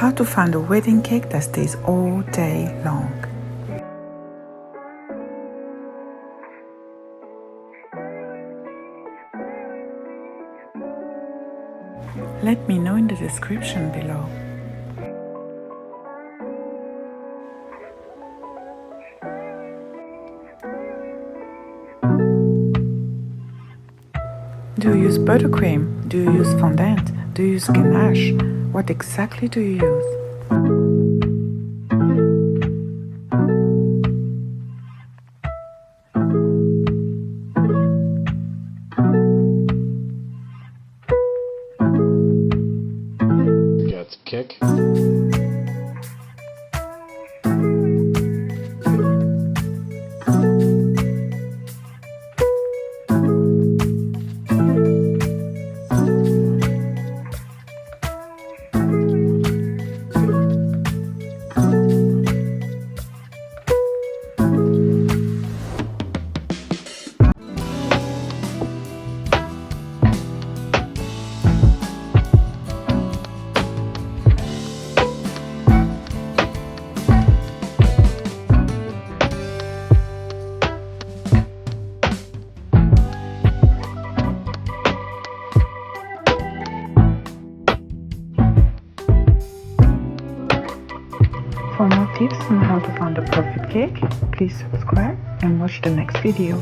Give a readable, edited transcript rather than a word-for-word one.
how to find a wedding cake that stays all day long. Let me know in the description below. Do you use buttercream? Do you use fondant? Do you use ganache? What exactly do you use? Got cake. For more tips on how to find a perfect cake, please subscribe and watch the next video.